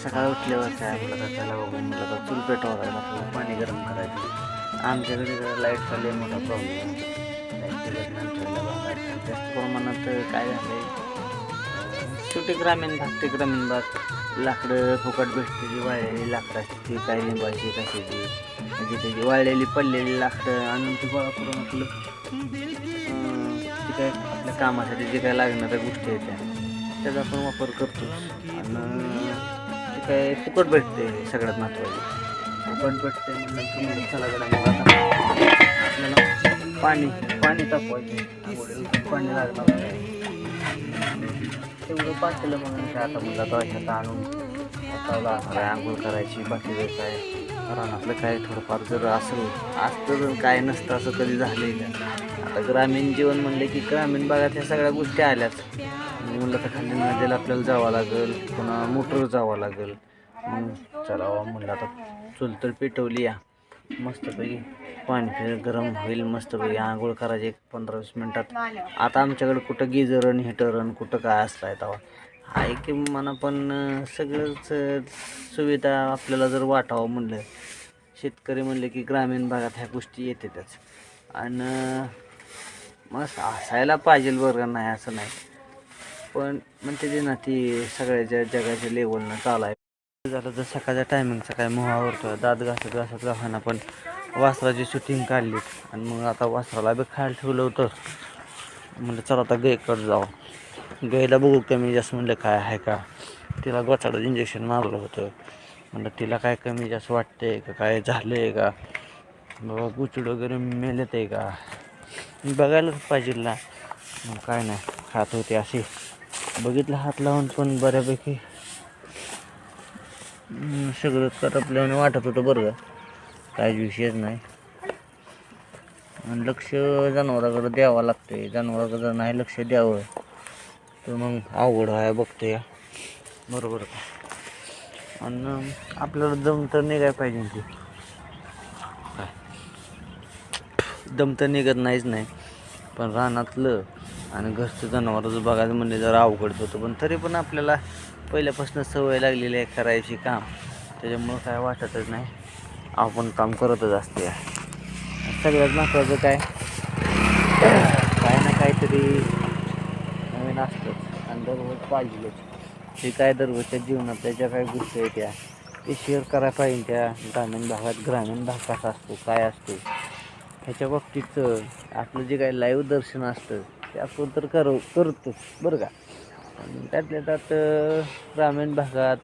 सकाळी उठल्यावर काय म्हणलं तर त्याला बघून म्हणलं तर चूल पेटवायला आपल्याला पाणी गरम करायचं. आमच्याकडे जरा लाईटचा लय मोठा प्रॉब्लेम आहे. लाईट जास्त प्रमाणात काय झालं आहे, शेवटी ग्रामीण भाग ते ग्रामीण भाग लाकडं फुकट भेटते. जी वाळलेली लाकडं असते ती काय लिंबाची कशाची म्हणजे त्याची वाळलेली पडलेली लाकडं आणून ती गोळा करून आपलं ती काय आपल्या कामासाठी जे काय लागणाऱ्या गोष्टी आहेत त्याचा आपण वापर करतो. आणि ते काय फुकट भेटते. सगळ्यात महत्त्वाचं फुकट भेटते म्हणून चला गड्या मग आता आपल्याला पाणी पाणी तापवायचे. आंघोळीला पाणी लागणार तेवढं पातेलं म्हणून काय आता मुला तो आणून लागणार आहे आंघोळ करायची. बाकीचं काय रानातलं काय थोडंफार जर असेल असतं तर काय नसतं असं कधी झालं का. आता ग्रामीण जीवन म्हणले की ग्रामीण भागात ह्या सगळ्या गोष्टी आल्याच. म्हणलं तर खाली नदीला आपल्याला जावं लागेल, पुन्हा मोटर जावं लागेल. मग चलावा म्हणलं आता चूल तर पेटवली या मस्तपैकी पाणी गरम होईल मस्तपैकी आंघोळ करायची 15-20 मिनटात. आता आमच्याकडे कुठं गिजर आणि हिटर आणि कुठं काय असतं आहे तेव्हा आहे की म्हणा. पण सगळंच सुविधा आपल्याला जर वाटावं म्हणलं शेतकरी म्हणले की ग्रामीण भागात ह्या गोष्टी येतातच. आणि मग असायला पाहिजे बरं नाही असं नाही, पण म्हणते ते ना ती सगळ्याच्या जगाच्या लेवलनं चालू आहे. झालं तर सकाळच्या टायमिंगचा काय मोहा होतो दात घासत घासत घासाना पण वासराची शूटिंग काढली. आणि मग आता वासराला बी खायला ठेवलं होतं. म्हणलं चला आता गायकडे जाऊ, गायला बघू कमी जास्त म्हणलं काय आहे का. तिला गोचाडं इंजेक्शन मारलं होतं. म्हणलं तिला काय कमी जास्त वाटते का काय झालं आहे का बाबा गुचड वगैरे मेलेत आहे का बघायलाच पाहिजे ना. मग काय नाही खात होते असे बघितलं हात लावून पण बऱ्यापैकी सगळं करपल्याने वाटत होतं बरं का. काहीच विषयच नाही. आणि लक्ष जनावराकडे द्यावं लागते. जनावराकडे जर नाही लक्ष द्यावं तर मग अवघड आहे बघते या बरोबर का. आणि आपल्याला दम तर निघाय पाहिजे की काय दम तर निघत नाहीच नाही. पण रानातलं आणि घरचं जनावरचं बघायचं म्हणजे जरा अवघड होतं. पण तरी पण आपल्याला पहिल्यापासून सवय लागलेली आहे करायची काम, त्याच्यामुळं काय वाटतच नाही. आपण काम करतच असते. सगळ्यात महत्त्वाचं काय काय ना काहीतरी नवीन असतंच आणि दररोज पाहिजेच. हे काय दररोजच्या जीवनात त्याच्या काही गोष्टी आहेत त्या ते शेअर करायला पाहिजे. त्या ग्रामीण भागात ग्रामीण भाग कसा असतो काय असतो ह्याच्या बाबतीत आपलं जे काही लाईव्ह दर्शन असतं ते आपण तर करतोच बरं का. आणि त्यातल्या त्यात ग्रामीण भागात